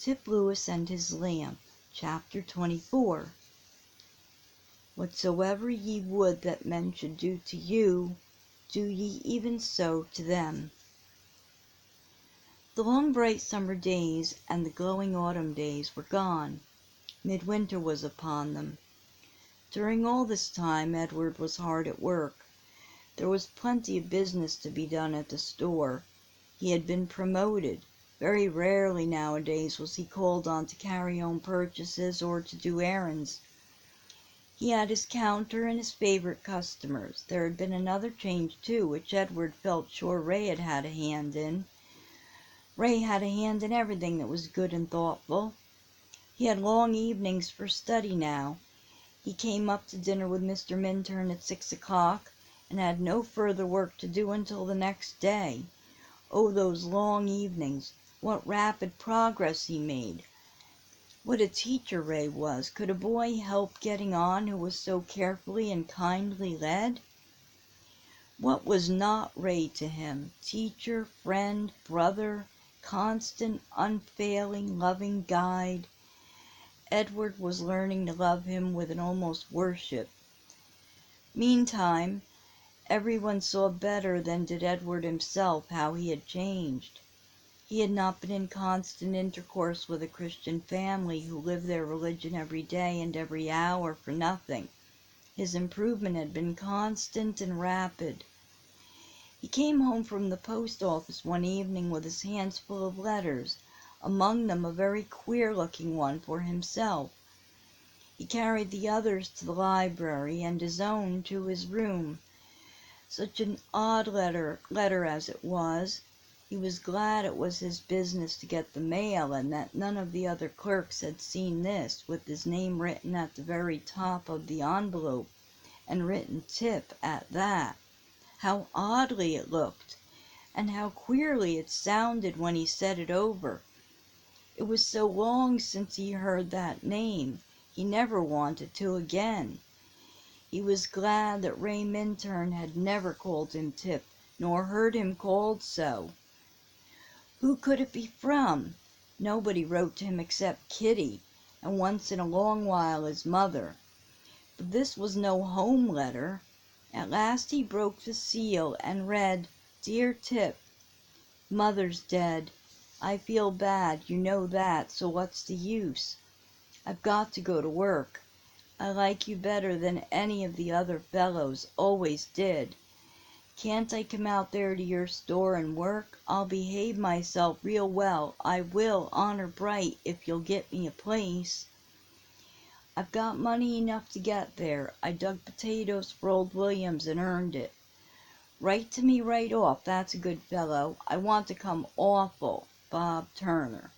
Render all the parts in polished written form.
Tip Lewis and His Lamp, Chapter 24. Whatsoever ye would that men should do to you, do ye even so to them. The long bright summer days and the glowing autumn days were gone. Midwinter was upon them. During all this time Edward was hard at work. There was plenty of business to be done at the store. He had been promoted. Very rarely nowadays was he called on to carry home purchases or to do errands. He had his counter and his favorite customers. There had been another change, too, which Edward felt sure Ray had had a hand in. Ray had a hand in everything that was good and thoughtful. He had long evenings for study now. He came up to dinner with Mr. Minturn at 6 o'clock, and had no further work to do until the next day. Oh, those long evenings! What rapid progress he made! What a teacher Ray was! Could a boy help getting on who was so carefully and kindly led? What was not Ray to him? Teacher, friend, brother, constant, unfailing, loving guide. Edward was learning to love him with an almost worship. Meantime, everyone saw better than did Edward himself how he had changed. He had not been in constant intercourse with a Christian family who lived their religion every day and every hour for nothing. His improvement had been constant and rapid. He came home from the post office one evening with his hands full of letters, among them a very queer-looking one for himself. He carried the others to the library and his own to his room. Such an odd letter as it was. He was glad it was his business to get the mail, and that none of the other clerks had seen this, with his name written at the very top of the envelope, and written Tip at that. How oddly it looked, and how queerly it sounded when he said it over. It was so long since he heard that name, he never wanted to again. He was glad that Ray Minturn had never called him Tip, nor heard him called so. Who could it be from? Nobody wrote to him except Kitty, and once in a long while his mother. But this was no home letter. At last he broke the seal and read, "Dear Tip, Mother's dead. I feel bad, you know that, so what's the use? I've got to go to work. I like you better than any of the other fellows, always did. Can't I come out there to your store and work? I'll behave myself real well, I will, honor bright, if you'll get me a place. I've got money enough to get there. I dug potatoes for old Williams and earned it. Write to me right off, that's a good fellow. I want to come awful. Bob Turner."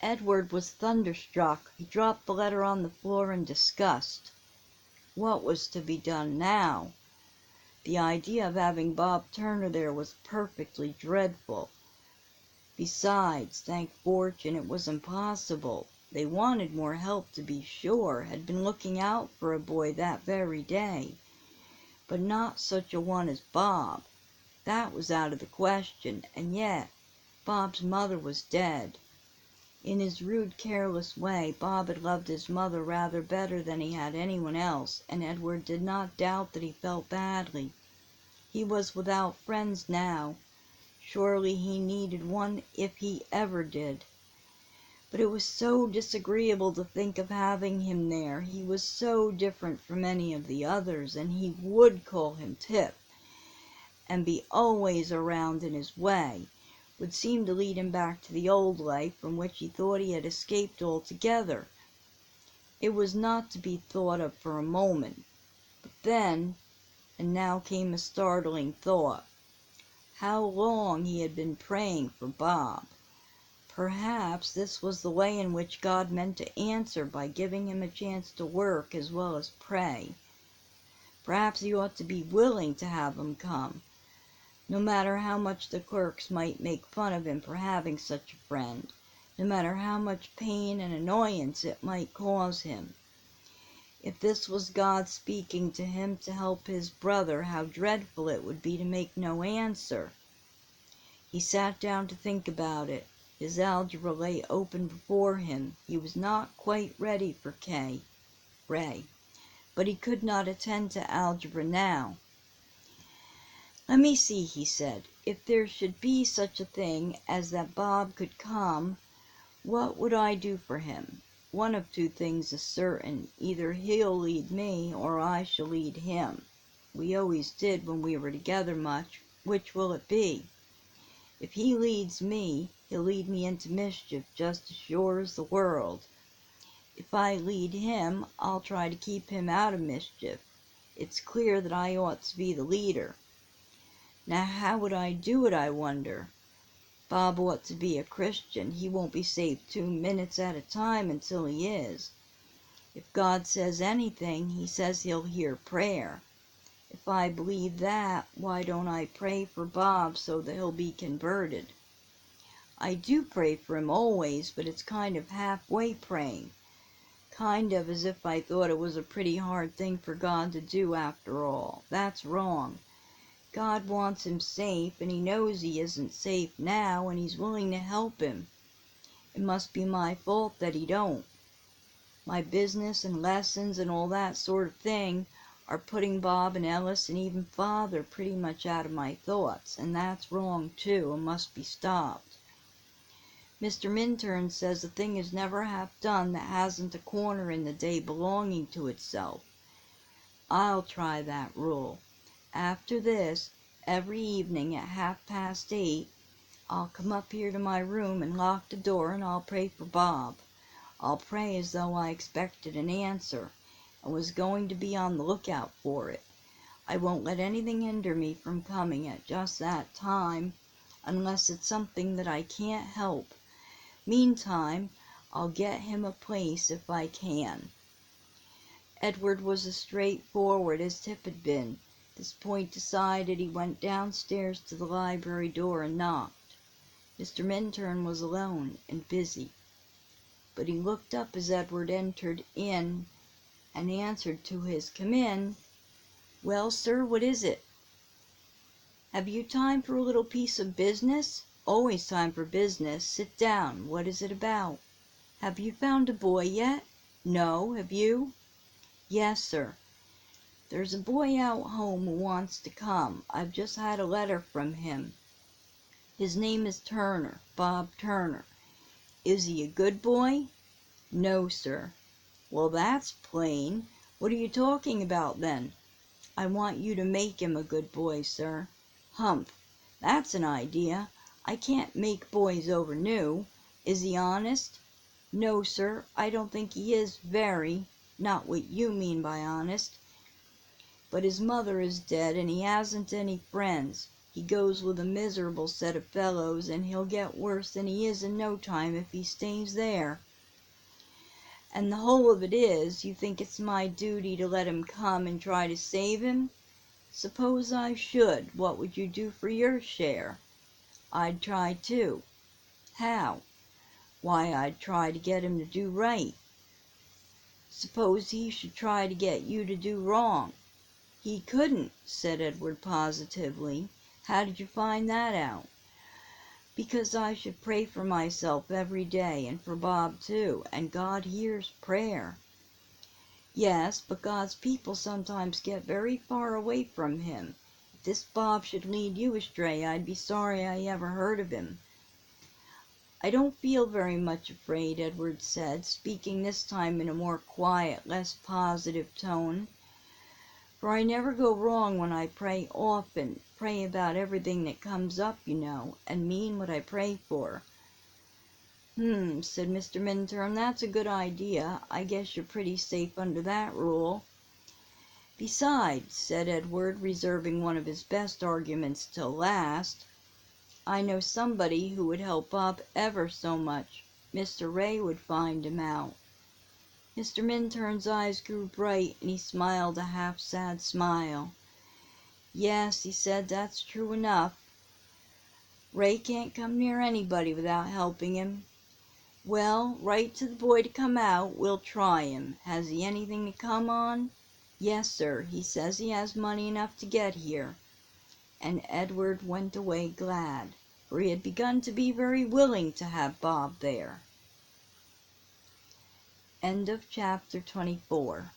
Edward was thunderstruck. He dropped the letter on the floor in disgust. What was to be done now? The idea of having Bob Turner there was perfectly dreadful. Besides, thank fortune, it was impossible. They wanted more help, to be sure, had been looking out for a boy that very day. But not such a one as Bob. That was out of the question, and yet Bob's mother was dead. In his rude, careless way, Bob had loved his mother rather better than he had anyone else, and Edward did not doubt that he felt badly. He was without friends now. Surely he needed one if he ever did. But it was so disagreeable to think of having him there. He was so different from any of the others, and he would call him Tip, and be always around in his way. Would seem to lead him back to the old life from which he thought he had escaped altogether. It was not to be thought of for a moment. But then, and now came a startling thought. How long he had been praying for Bob. Perhaps this was the way in which God meant to answer, by giving him a chance to work as well as pray. Perhaps he ought to be willing to have him come, no matter how much the clerks might make fun of him for having such a friend, no matter how much pain and annoyance it might cause him. If this was God speaking to him to help his brother, how dreadful it would be to make no answer. He sat down to think about it. His algebra lay open before him. He was not quite ready for Ray, but he could not attend to algebra now. "Let me see," he said. "If there should be such a thing as that Bob could come, what would I do for him? One of two things is certain. Either he'll lead me, or I shall lead him. We always did when we were together much. Which will it be? If he leads me, he'll lead me into mischief just as sure as the world. If I lead him, I'll try to keep him out of mischief. It's clear that I ought to be the leader. Now how would I do it, I wonder? Bob ought to be a Christian. He won't be saved 2 minutes at a time until he is. If God says anything, he says he'll hear prayer. If I believe that, why don't I pray for Bob so that he'll be converted? I do pray for him always, but it's kind of halfway praying. Kind of as if I thought it was a pretty hard thing for God to do after all. That's wrong. God wants him safe, and he knows he isn't safe now, and he's willing to help him. It must be my fault that he don't. My business and lessons and all that sort of thing are putting Bob and Ellis and even Father pretty much out of my thoughts, and that's wrong too, and must be stopped. Mr. Minturn says a thing is never half done that hasn't a corner in the day belonging to itself. I'll try that rule. After this, every evening at 8:30, I'll come up here to my room and lock the door, and I'll pray for Bob. I'll pray as though I expected an answer, and was going to be on the lookout for it. I won't let anything hinder me from coming at just that time, unless it's something that I can't help. Meantime, I'll get him a place if I can." Edward was as straightforward as Tip had been. This point decided, he went downstairs to the library door and knocked. Mr. Minturn was alone and busy, but he looked up as Edward entered in and answered to his "Come in." "Well, sir, what is it?" "Have you time for a little piece of business?" "Always time for business. Sit down. What is it about?" "Have you found a boy yet?" "No. Have you?" "Yes, sir. There's a boy out home who wants to come. I've just had a letter from him. His name is Turner, Bob Turner." "Is he a good boy?" "No, sir." "Well, that's plain. What are you talking about, then?" "I want you to make him a good boy, sir." "Humph! That's an idea. I can't make boys over new. Is he honest?" "No, sir, I don't think he is very. Not what you mean by honest. But his mother is dead, and he hasn't any friends. He goes with a miserable set of fellows, and he'll get worse than he is in no time if he stays there. And the whole of it is, you think it's my duty to let him come and try to save him? Suppose I should, what would you do for your share?" "I'd try too." "How?" "Why, I'd try to get him to do right." "Suppose he should try to get you to do wrong?" "He couldn't," said Edward positively. "How did you find that out?" "Because I should pray for myself every day, and for Bob too, and God hears prayer." "Yes, but God's people sometimes get very far away from him. If this Bob should lead you astray, I'd be sorry I ever heard of him." "I don't feel very much afraid," Edward said, speaking this time in a more quiet, less positive tone. "For I never go wrong when I pray often, pray about everything that comes up, you know, and mean what I pray for." Said Mr. Minturn, "that's a good idea. I guess you're pretty safe under that rule." "Besides," said Edward, reserving one of his best arguments till last, "I know somebody who would help Bob ever so much. Mr. Ray would find him out." Mr. Minturn's eyes grew bright, and he smiled a half-sad smile. "Yes," he said, "that's true enough. Ray can't come near anybody without helping him. Well, write to the boy to come out. We'll try him. Has he anything to come on?" "Yes, sir. He says he has money enough to get here." And Edward went away glad, for he had begun to be very willing to have Bob there. End of chapter 24.